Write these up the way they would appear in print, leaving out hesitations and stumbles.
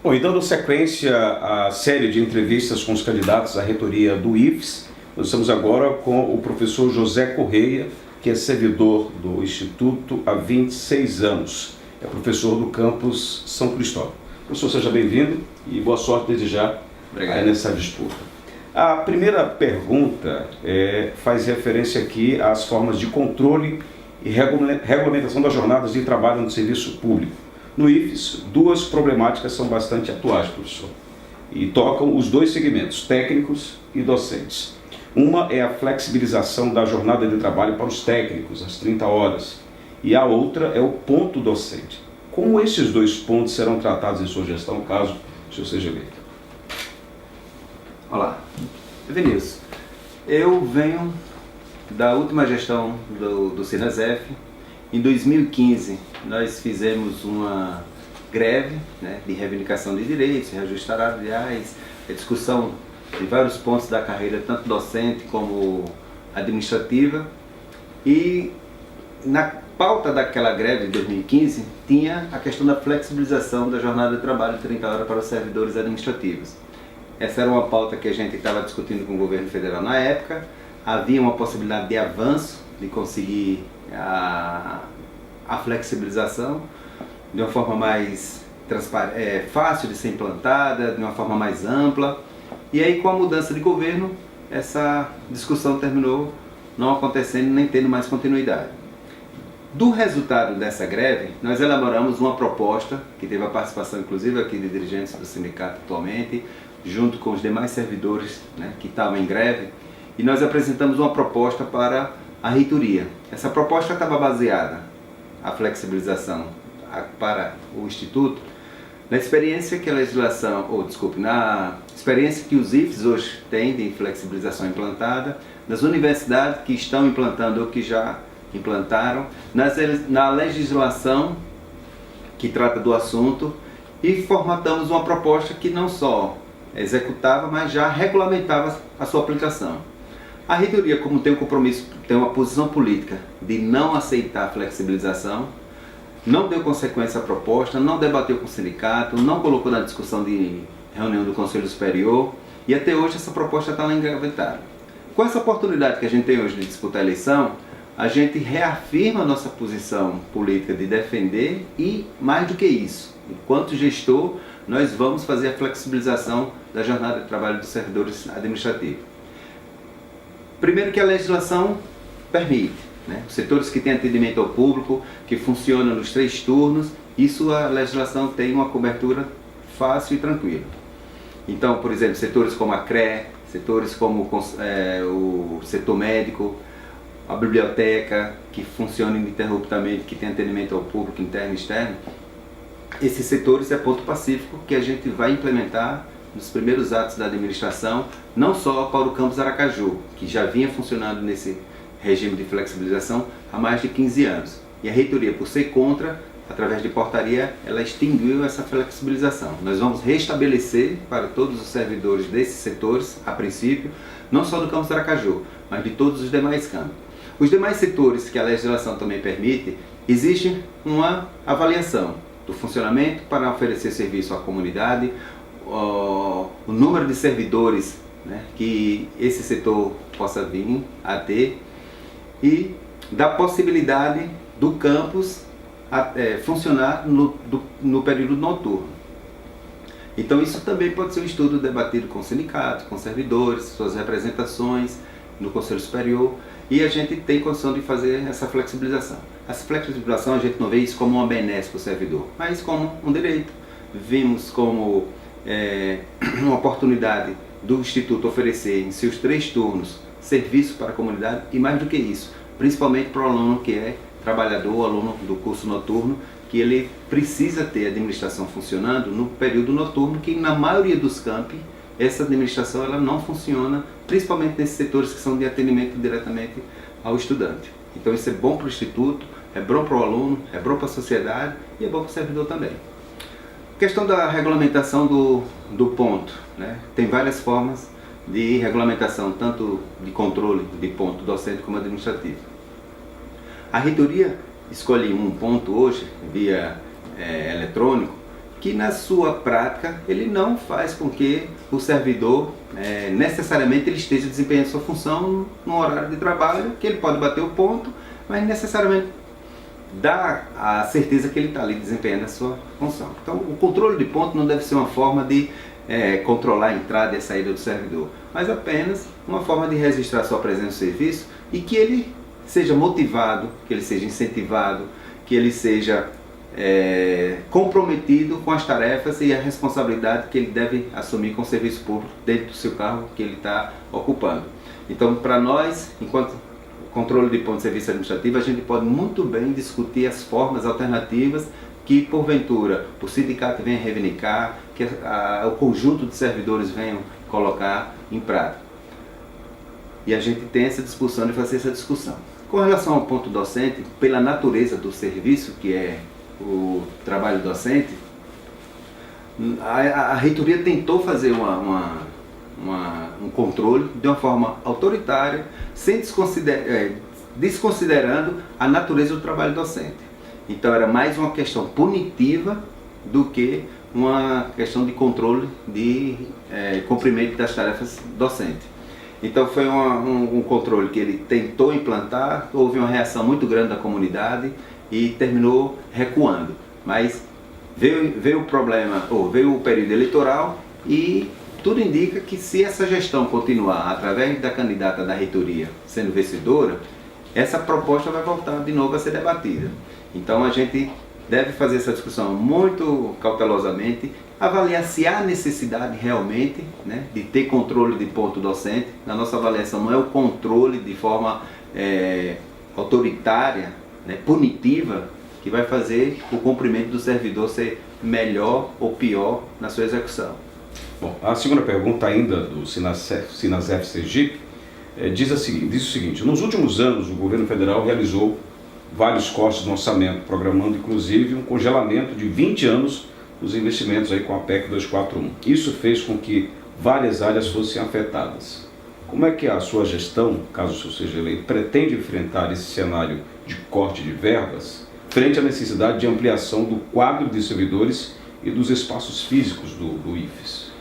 Bom, e dando sequência à série de entrevistas com os candidatos à reitoria do IFES, nós estamos agora com o professor José Correia, que é servidor do Instituto há 26 anos. É professor do campus São Cristóvão. Professor, seja bem-vindo e boa sorte desde já nessa disputa. A primeira pergunta faz referência aqui às formas de controle e regulamentação das jornadas de trabalho no serviço público. No IFES, duas problemáticas são bastante atuais, professor, e tocam os dois segmentos, técnicos e docentes. Uma é a flexibilização da jornada de trabalho para os técnicos, às 30 horas, e a outra é o ponto docente. Como esses dois pontos serão tratados em sua gestão, caso o senhor seja eleito? Olá, Vinícius. Eu venho da última gestão do Sinasef. Em 2015, nós fizemos uma greve, de reivindicação de direitos, reajustes salariais, a discussão de vários pontos da carreira, tanto docente como administrativa. E na pauta daquela greve de 2015, tinha a questão da flexibilização da jornada de trabalho de 30 horas para os servidores administrativos. Essa era uma pauta que a gente estava discutindo com o governo federal na época. Havia uma possibilidade de avanço, de conseguir a flexibilização de uma forma mais fácil de ser implantada, de uma forma mais ampla. E aí, com a mudança de governo, essa discussão terminou não acontecendo nem tendo mais continuidade. Do resultado dessa greve, nós elaboramos uma proposta, que teve a participação inclusive aqui de dirigentes do sindicato atualmente, junto com os demais servidores que estavam em greve, e nós apresentamos uma proposta para a reitoria. Essa proposta estava baseada, a flexibilização para o Instituto, na experiência que a legislação, na experiência que os IFES hoje têm de flexibilização implantada, nas universidades que estão implantando ou que já implantaram, na legislação que trata do assunto, e formatamos uma proposta que não só executava, mas já regulamentava a sua aplicação. A reitoria, como tem um compromisso, tem uma posição política de não aceitar a flexibilização, não deu consequência à proposta, não debateu com o sindicato, não colocou na discussão de reunião do Conselho Superior, e até hoje essa proposta está lá engavetada. Com essa oportunidade que a gente tem hoje de disputar a eleição, a gente reafirma a nossa posição política de defender e, mais do que isso, enquanto gestor, nós vamos fazer a flexibilização da jornada de trabalho dos servidores administrativos. Primeiro que a legislação permite, os setores que têm atendimento ao público, que funcionam nos 3 turnos, isso a legislação tem uma cobertura fácil e tranquila. Então, por exemplo, setores como a CRE, setores como o setor médico, a biblioteca, que funciona ininterruptamente, que tem atendimento ao público interno e externo, esses setores é ponto pacífico que a gente vai implementar nos primeiros atos da administração, não só para o campus Aracaju, que já vinha funcionando nesse regime de flexibilização há mais de 15 anos. E a reitoria, por ser contra, através de portaria, ela extinguiu essa flexibilização. Nós vamos restabelecer para todos os servidores desses setores, a princípio, não só do campus Aracaju, mas de todos os demais campos. Os demais setores que a legislação também permite, existe uma avaliação do funcionamento para oferecer serviço à comunidade, o número de servidores que esse setor possa vir a ter, e da possibilidade do campus funcionar no período noturno. Então isso também pode ser um estudo debatido com sindicatos, com servidores, suas representações no Conselho Superior, e a gente tem condição de fazer essa flexibilização. Essa flexibilização a gente não vê isso como uma benesse para o servidor, mas como um direito. Vimos como uma oportunidade do Instituto oferecer em seus 3 turnos serviço para a comunidade, e mais do que isso, principalmente para o aluno que é trabalhador, aluno do curso noturno, que ele precisa ter a administração funcionando no período noturno, que na maioria dos campi essa administração ela não funciona, principalmente nesses setores que são de atendimento diretamente ao estudante. Então isso é bom para o Instituto, é bom para o aluno, é bom para a sociedade e é bom para o servidor também. Questão da regulamentação do ponto, tem várias formas de regulamentação, tanto de controle de ponto docente como administrativo. A reitoria escolhe um ponto hoje, via eletrônico, que na sua prática ele não faz com que o servidor necessariamente ele esteja desempenhando sua função no horário de trabalho, que ele pode bater o ponto, mas necessariamente dá a certeza que ele está ali desempenhando a sua função. Então o controle de ponto não deve ser uma forma de controlar a entrada e a saída do servidor, mas apenas uma forma de registrar sua presença no serviço e que ele seja motivado, que ele seja incentivado, que ele seja comprometido com as tarefas e a responsabilidade que ele deve assumir com o serviço público dentro do seu cargo que ele está ocupando. Então, para nós, enquanto controle de ponto de serviço administrativo, a gente pode muito bem discutir as formas alternativas que, porventura, o sindicato venha reivindicar, que o conjunto de servidores venham colocar em prática. E a gente tem essa discussão de fazer essa discussão. Com relação ao ponto docente, pela natureza do serviço, que é o trabalho docente, a reitoria tentou fazer um controle de uma forma autoritária, sem desconsiderando a natureza do trabalho docente. Então era mais uma questão punitiva do que uma questão de controle de cumprimento das tarefas docentes. Então foi um controle que ele tentou implantar, houve uma reação muito grande da comunidade e terminou recuando. Mas veio o problema, veio o período eleitoral e tudo indica que se essa gestão continuar através da candidata da reitoria sendo vencedora, essa proposta vai voltar de novo a ser debatida. Então a gente deve fazer essa discussão muito cautelosamente, avaliar se há necessidade realmente, né, de ter controle de ponto docente. Na nossa avaliação não é o controle de forma autoritária, né, punitiva, que vai fazer o cumprimento do servidor ser melhor ou pior na sua execução. Bom, a segunda pergunta ainda do Sinasef Sergipe diz o seguinte: nos últimos anos o governo federal realizou vários cortes no orçamento, programando inclusive um congelamento de 20 anos dos investimentos aí com a PEC 241. Isso fez com que várias áreas fossem afetadas. Como é que a sua gestão, caso o senhor seja eleito, pretende enfrentar esse cenário de corte de verbas frente à necessidade de ampliação do quadro de servidores e dos espaços físicos do IFES?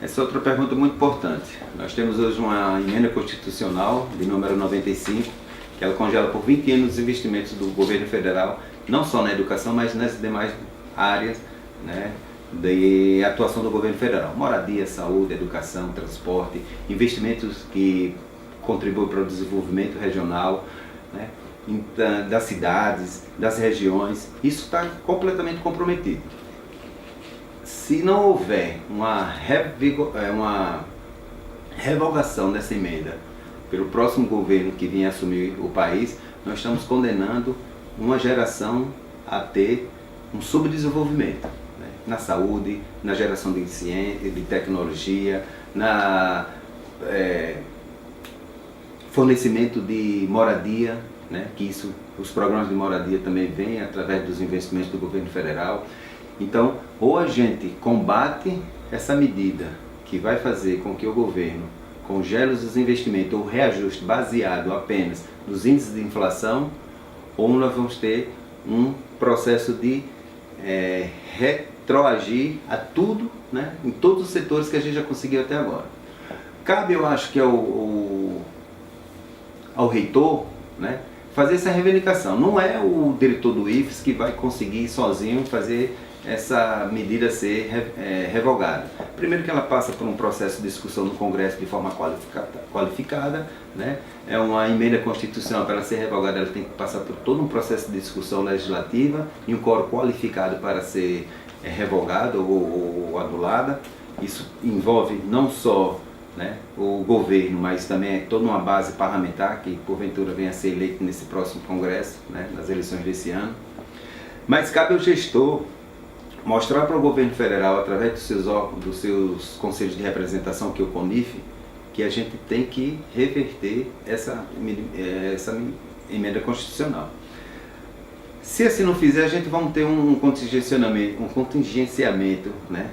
Essa é outra pergunta muito importante. Nós temos hoje uma emenda constitucional de número 95, que ela congela por 20 anos os investimentos do governo federal, não só na educação, mas nas demais áreas, né, de atuação do governo federal. Moradia, saúde, educação, transporte, investimentos que contribuem para o desenvolvimento regional, né, das cidades, das regiões. Isso está completamente comprometido. Se não houver uma revogação dessa emenda pelo próximo governo que vier assumir o país, nós estamos condenando uma geração a ter um subdesenvolvimento, né, na saúde, na geração de ciência, de tecnologia, na fornecimento de moradia, né, que os programas de moradia também vêm através dos investimentos do governo federal. Então, ou a gente combate essa medida que vai fazer com que o governo congele os investimentos ou reajuste baseado apenas nos índices de inflação, ou nós vamos ter um processo de retroagir a tudo, né, em todos os setores que a gente já conseguiu até agora. Cabe, eu acho que ao reitor, né, fazer essa reivindicação. Não é o diretor do IFES que vai conseguir sozinho fazer essa medida ser revogada. Primeiro que ela passa por um processo de discussão no Congresso de forma qualificada, né? É uma emenda constitucional, para ela ser revogada ela tem que passar por todo um processo de discussão legislativa e um quórum qualificado para ser revogada ou anulada. Isso envolve não só, né, o governo, mas também toda uma base parlamentar que porventura venha a ser eleita nesse próximo Congresso, né, nas eleições desse ano. Mas cabe ao gestor mostrar para o governo federal, através dos seus órgãos, dos seus conselhos de representação, que é o CONIF, que a gente tem que reverter essa emenda constitucional. Se assim não fizer, a gente vai ter um contingenciamento, né,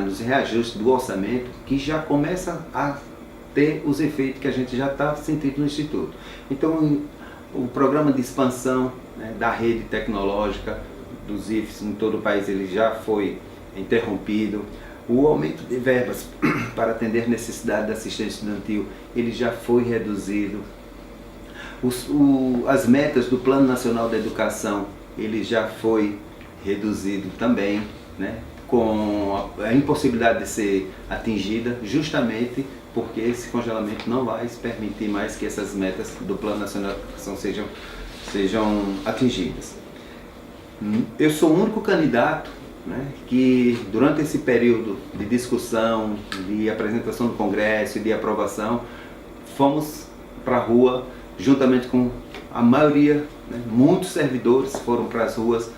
nos reajustes do orçamento, que já começa a ter os efeitos que a gente já está sentindo no Instituto. Então, o programa de expansão, né, da rede tecnológica dos IFES em todo o país, ele já foi interrompido. O aumento de verbas para atender necessidade da assistência estudantil, ele já foi reduzido. As metas do Plano Nacional da Educação, ele já foi reduzido também, né? Com a impossibilidade de ser atingida, justamente porque esse congelamento não vai permitir mais que essas metas do Plano Nacional de Educação sejam atingidas. Eu sou o único candidato, né, que durante esse período de discussão, de apresentação no Congresso e de aprovação, fomos para a rua, juntamente com a maioria, né, muitos servidores foram para as ruas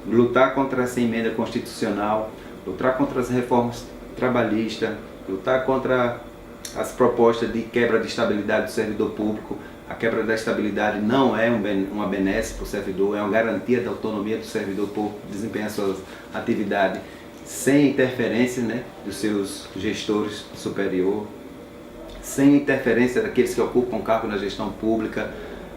lutar contra essa emenda constitucional, lutar contra as reformas trabalhistas, lutar contra as propostas de quebra de estabilidade do servidor público. A quebra da estabilidade não é uma benesse para o servidor, é uma garantia da autonomia do servidor público desempenhar suas atividades sem interferência, né, dos seus gestores superior, sem interferência daqueles que ocupam cargo na gestão pública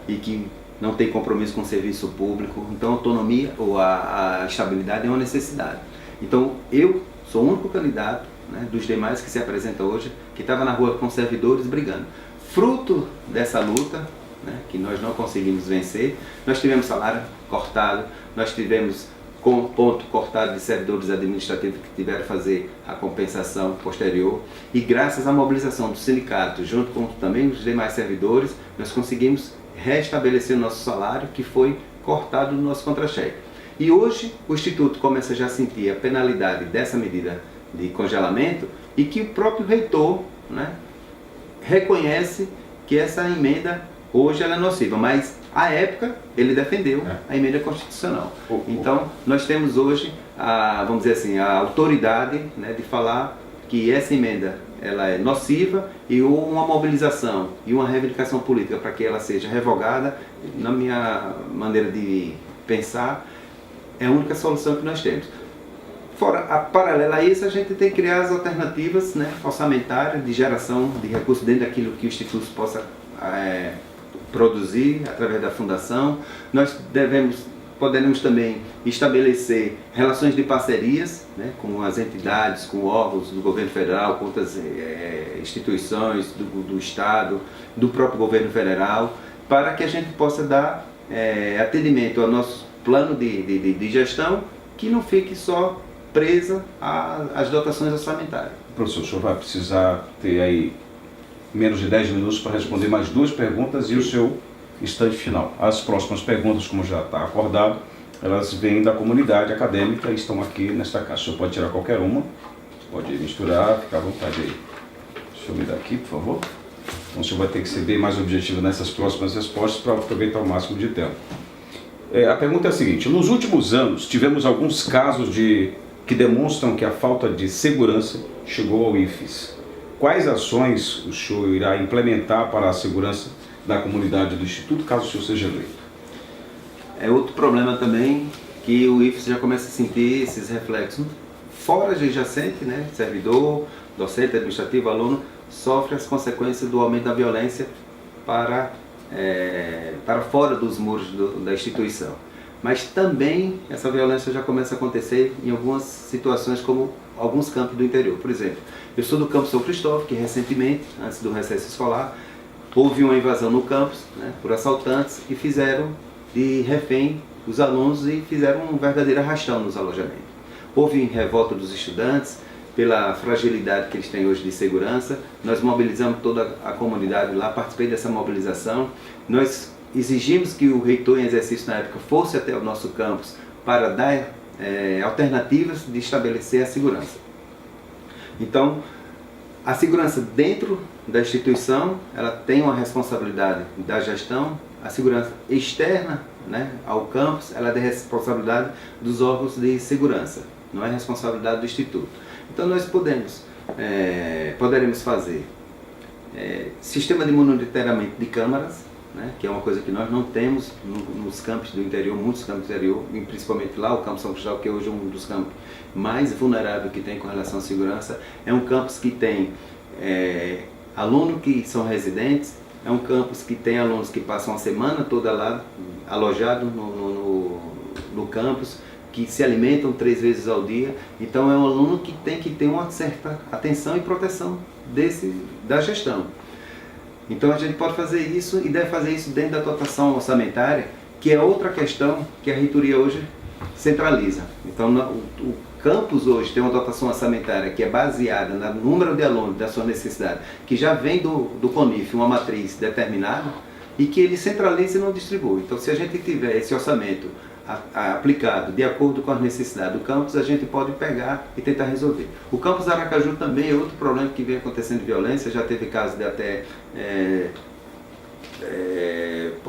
e que não tem compromisso com o serviço público. Então a autonomia ou a estabilidade é uma necessidade. Então eu sou o único candidato, né, dos demais que se apresenta hoje, que estava na rua com servidores brigando. Fruto dessa luta, né, que nós não conseguimos vencer, nós tivemos salário cortado, nós tivemos ponto cortado de servidores administrativos que tiveram que fazer a compensação posterior, e graças à mobilização do sindicato, junto com também os demais servidores, nós conseguimos restabelecer o nosso salário, que foi cortado do nosso contra-cheque. E hoje o Instituto começa já a sentir a penalidade dessa medida de congelamento, e que o próprio reitor, né, reconhece que essa emenda hoje ela é nociva, mas à época ele defendeu a emenda constitucional. Então nós temos hoje vamos dizer assim, a autoridade, né, de falar que essa emenda ela é nociva, e uma mobilização e uma reivindicação política para que ela seja revogada, na minha maneira de pensar, é a única solução que nós temos. Fora, paralelo a isso, a gente tem que criar as alternativas, né, orçamentárias de geração de recursos dentro daquilo que o Instituto possa produzir através da fundação. Nós poderemos também estabelecer relações de parcerias, né, com as entidades, com órgãos do governo federal, com outras instituições do Estado, do próprio governo federal, para que a gente possa dar atendimento ao nosso plano de gestão, que não fique só presa às dotações orçamentárias. Professor, o senhor vai precisar ter aí menos de 10 minutos para responder mais 2 perguntas e o seu instante final. As próximas perguntas, como já está acordado, elas vêm da comunidade acadêmica e estão aqui nesta caixa. O senhor pode tirar qualquer uma, pode misturar, fica à vontade aí. Deixa eu me dar aqui, por favor. Então o senhor vai ter que ser bem mais objetivo nessas próximas respostas para aproveitar o máximo de tempo. A pergunta é a seguinte: nos últimos anos tivemos alguns casos que demonstram que a falta de segurança chegou ao IFES. Quais ações o senhor irá implementar para a segurança da comunidade do Instituto, caso o senhor seja eleito? É outro problema também, que o IFES já começa a sentir esses reflexos. Fora adjacente, né, servidor, docente, administrativo, aluno, sofre as consequências do aumento da violência para fora dos muros da instituição. Mas também essa violência já começa a acontecer em algumas situações, como alguns campos do interior. Por exemplo, eu sou do campo São Cristóvão, que recentemente, antes do recesso escolar, houve uma invasão no campus, né, por assaltantes, que fizeram de refém os alunos e fizeram um verdadeiro arrastão nos alojamentos. Houve revolta dos estudantes pela fragilidade que eles têm hoje de segurança. Nós mobilizamos toda a comunidade lá, participei dessa mobilização. Nós exigimos que o reitor em exercício na época fosse até o nosso campus para dar alternativas de estabelecer a segurança. Então, a segurança dentro da instituição, ela tem uma responsabilidade da gestão. A segurança externa, né, ao campus, ela é de responsabilidade dos órgãos de segurança, não é responsabilidade do Instituto. Então nós poderemos fazer sistema de monitoramento de câmaras, né, que é uma coisa que nós não temos nos campos do interior, muitos campos do interior, e principalmente lá o campus São Cristóvão, que é hoje um dos campos mais vulneráveis que tem com relação à segurança. É um campus que tem alunos que são residentes, é um campus que tem alunos que passam a semana toda lá alojados no campus, que se alimentam 3 vezes ao dia. Então é um aluno que tem que ter uma certa atenção e proteção da gestão. Então a gente pode fazer isso e deve fazer isso dentro da dotação orçamentária, que é outra questão que a reitoria hoje centraliza. Então o campus hoje tem uma dotação orçamentária que é baseada no número de alunos, da sua necessidade, que já vem do CONIF, uma matriz determinada, e que ele centraliza e não distribui. Então se a gente tiver esse orçamento aplicado de acordo com as necessidades do campus, a gente pode pegar e tentar resolver. O campus Aracaju também é outro problema que vem acontecendo de violência, já teve casos de até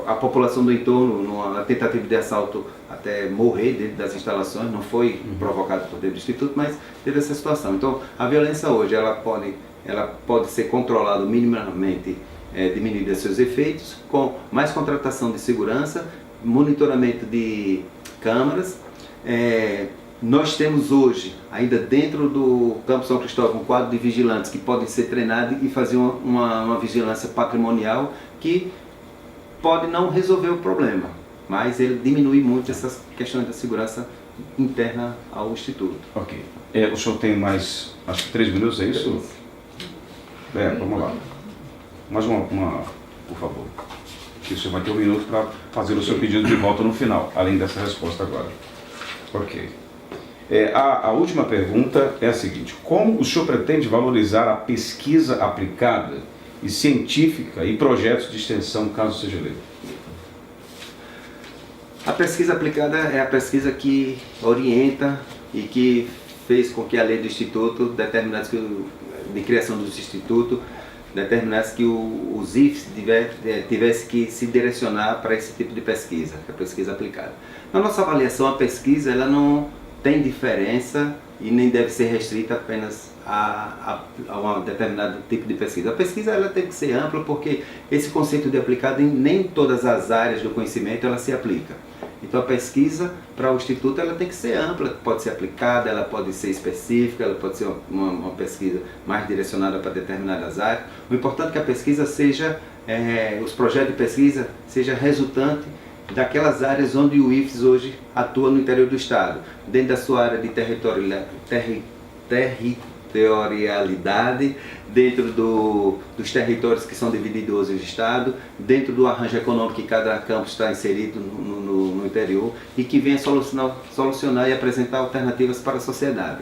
a população do entorno, numa tentativa de assalto, até morrer dentro das instalações. Não foi provocado por dentro do Instituto, mas teve essa situação. Então a violência hoje ela pode ser controlada minimamente, diminuída seus efeitos, com mais contratação de segurança, monitoramento de câmaras. Nós temos hoje, ainda dentro do Campo São Cristóvão, um quadro de vigilantes que podem ser treinados e fazer uma vigilância patrimonial que pode não resolver o problema, mas ele diminui muito essas questões da segurança interna ao Instituto. Ok. O senhor tem mais, acho que 3 minutos, é isso? Vamos lá. Mais uma, por favor. Que o senhor vai ter 1 minuto para fazer o seu pedido de volta no final, além dessa resposta agora. Ok. A última pergunta é a seguinte: como o senhor pretende valorizar a pesquisa aplicada e científica e projetos de extensão, caso seja eleito? A pesquisa aplicada é a pesquisa que orienta e que fez com que a lei do Instituto determinasse de criação do Instituto determinasse que os IFES tivesse que se direcionar para esse tipo de pesquisa, que é a pesquisa aplicada. Na nossa avaliação, a pesquisa ela não tem diferença e nem deve ser restrita apenas a um determinado tipo de pesquisa. A pesquisa ela tem que ser ampla, porque esse conceito de aplicado em nem todas as áreas do conhecimento ela se aplica. Então a pesquisa para o Instituto ela tem que ser ampla, pode ser aplicada, ela pode ser específica, ela pode ser uma pesquisa mais direcionada para determinadas áreas. O importante é que a pesquisa seja, os projetos de pesquisa seja resultante daquelas áreas onde o IFES hoje atua no interior do Estado, dentro da sua área de territorialidade, dentro dos territórios que são divididos hoje no Estado, dentro do arranjo econômico que cada campo está inserido no interior, e que venha solucionar e apresentar alternativas para a sociedade.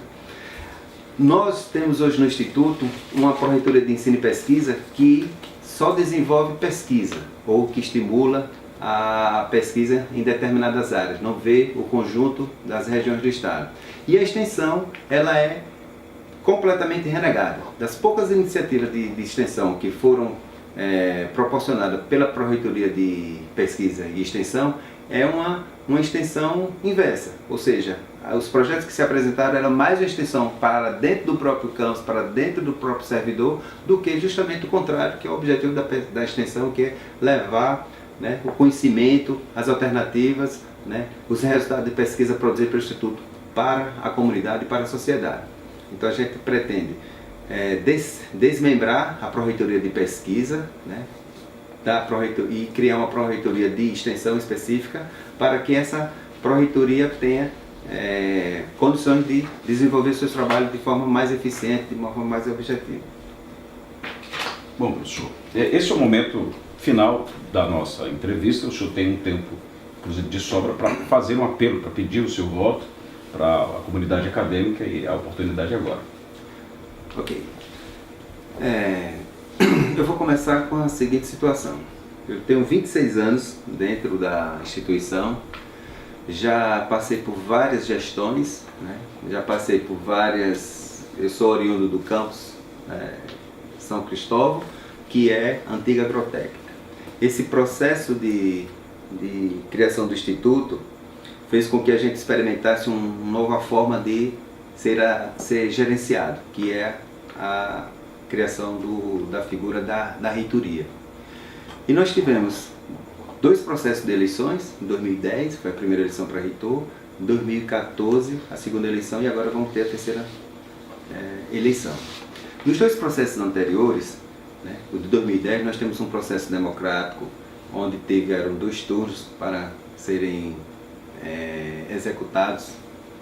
Nós temos hoje no Instituto uma Pró-Reitoria de Ensino e Pesquisa que só desenvolve pesquisa, ou que estimula a pesquisa em determinadas áreas, não vê o conjunto das regiões do Estado. E a extensão, ela é completamente renegada. Das poucas iniciativas de extensão que foram proporcionadas pela Pró-Reitoria de Pesquisa e Extensão, é uma extensão inversa, ou seja, os projetos que se apresentaram eram mais uma extensão para dentro do próprio campus, para dentro do próprio servidor, do que justamente o contrário, que é o objetivo da extensão, que é levar, né, o conhecimento, as alternativas, né, os resultados de pesquisa produzidos pelo Instituto para a comunidade e para a sociedade. Então a gente pretende desmembrar a Pró-Reitoria de Pesquisa, né, e criar uma Pró-Reitoria de Extensão específica para que essa Pró-Reitoria tenha condições de desenvolver seus trabalhos de forma mais eficiente, de uma forma mais objetiva. Bom, professor, esse é o momento final da nossa entrevista. O senhor tem um tempo, inclusive, de sobra para fazer um apelo, para pedir o seu voto para a comunidade acadêmica, e a oportunidade agora. Ok. Eu vou começar com a seguinte situação. Eu tenho 26 anos dentro da instituição, já passei por várias gestões, né? Já passei por várias... Eu sou oriundo do campus São Cristóvão, que é a antiga agrotécnica. Esse processo de criação do Instituto fez com que a gente experimentasse uma nova forma de ser gerenciado, que é a criação da figura da reitoria. E nós tivemos 2 processos de eleições, em 2010, foi a primeira eleição para reitor, em 2014, a segunda eleição, e agora vamos ter a terceira eleição. Nos 2 processos anteriores, né, o de 2010, nós temos um processo democrático, onde tiveram 2 turnos para serem executados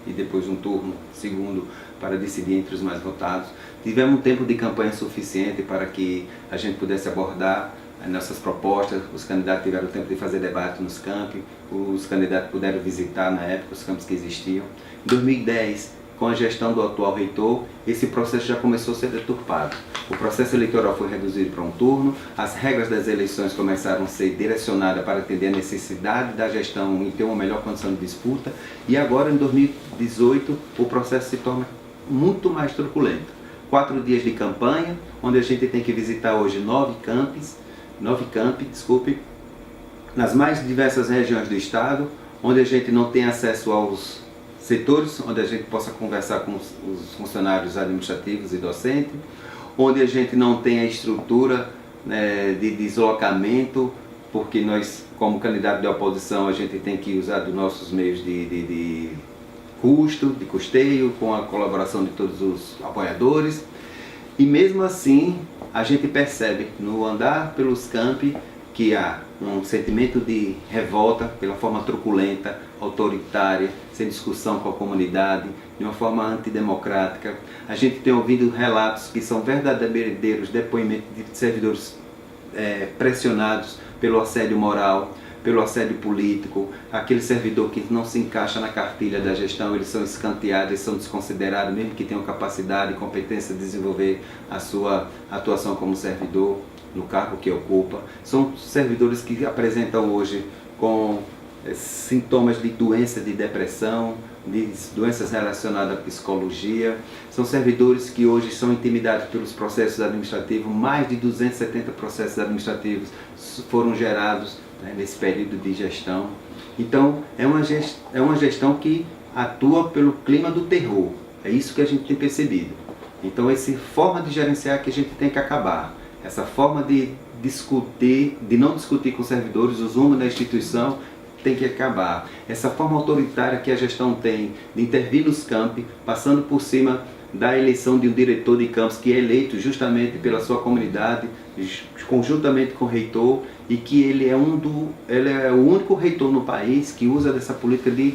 e depois um turno segundo para decidir entre os mais votados. Tivemos um tempo de campanha suficiente para que a gente pudesse abordar as nossas propostas, os candidatos tiveram tempo de fazer debate nos campi, os candidatos puderam visitar na época os campos que existiam. Em 2010, com a gestão do atual reitor, esse processo já começou a ser deturpado. O processo eleitoral foi reduzido para um turno, as regras das eleições começaram a ser direcionadas para atender a necessidade da gestão e ter uma melhor condição de disputa, e agora em 2018 o processo se torna muito mais truculento. 4 dias de campanha, onde a gente tem que visitar hoje 9 campi, nas mais diversas regiões do estado, onde a gente não tem acesso aos setores, onde a gente possa conversar com os funcionários administrativos e docentes, onde a gente não tem a estrutura, né, de deslocamento, porque nós, como candidato de oposição, a gente tem que usar dos nossos meios de custeio, com a colaboração de todos os apoiadores. E mesmo assim, a gente percebe no andar pelos campi que há um sentimento de revolta pela forma truculenta, autoritária, sem discussão com a comunidade, de uma forma antidemocrática. A gente tem ouvido relatos que são verdadeiros depoimentos de servidores pressionados pelo assédio moral, pelo assédio político. Aquele servidor que não se encaixa na cartilha da gestão, eles são escanteados, eles são desconsiderados, mesmo que tenham capacidade e competência de desenvolver a sua atuação como servidor no cargo que ocupa. São servidores que apresentam hoje com sintomas de doença de depressão, de doenças relacionadas à psicologia. São servidores que hoje são intimidados pelos processos administrativos. Mais de 270 processos administrativos foram gerados, né, nesse período de gestão. Então, é uma gestão que atua pelo clima do terror. É isso que a gente tem percebido. Então, essa forma de gerenciar que a gente tem que acabar. Essa forma de discutir, de não discutir com os servidores os rumos da instituição, tem que acabar. Essa forma autoritária que a gestão tem de intervir nos campi, passando por cima da eleição de um diretor de campus que é eleito justamente pela sua comunidade, conjuntamente com o reitor, e que ele é o único reitor no país que usa dessa política de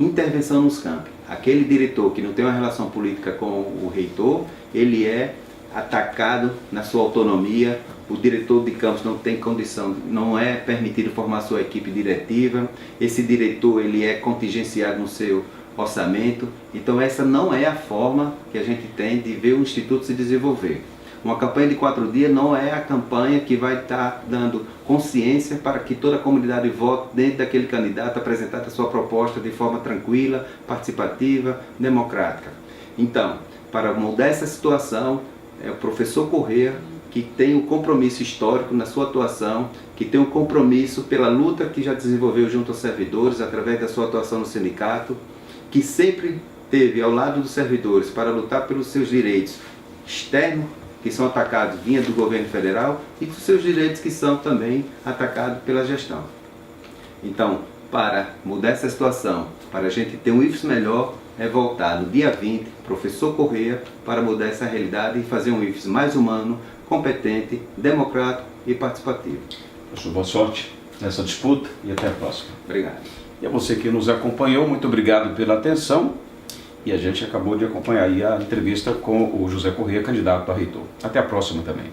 intervenção nos campi. Aquele diretor que não tem uma relação política com o reitor, ele é atacado na sua autonomia. O diretor de campus não tem condição, não é permitido formar sua equipe diretiva. Esse diretor ele é contingenciado no seu orçamento. Então essa não é a forma que a gente tem de ver o Instituto se desenvolver. Uma campanha de 4 dias não é a campanha que vai estar dando consciência para que toda a comunidade vote dentro daquele candidato, apresentar a sua proposta de forma tranquila, participativa, democrática. Então, para mudar essa situação, é o professor Correia que tem um compromisso histórico na sua atuação, que tem um compromisso pela luta que já desenvolveu junto aos servidores, através da sua atuação no sindicato, que sempre esteve ao lado dos servidores para lutar pelos seus direitos externos, que são atacados vinha do governo federal, e dos seus direitos que são também atacados pela gestão. Então, para mudar essa situação, para a gente ter um IFES melhor, é voltar no dia 20, professor Correia, para mudar essa realidade e fazer um IFES mais humano, competente, democrático e participativo. Professor, boa sorte nessa disputa e até a próxima. Obrigado. E a você que nos acompanhou, muito obrigado pela atenção. E a gente acabou de acompanhar aí a entrevista com o José Correia, candidato a reitor. Até a próxima também.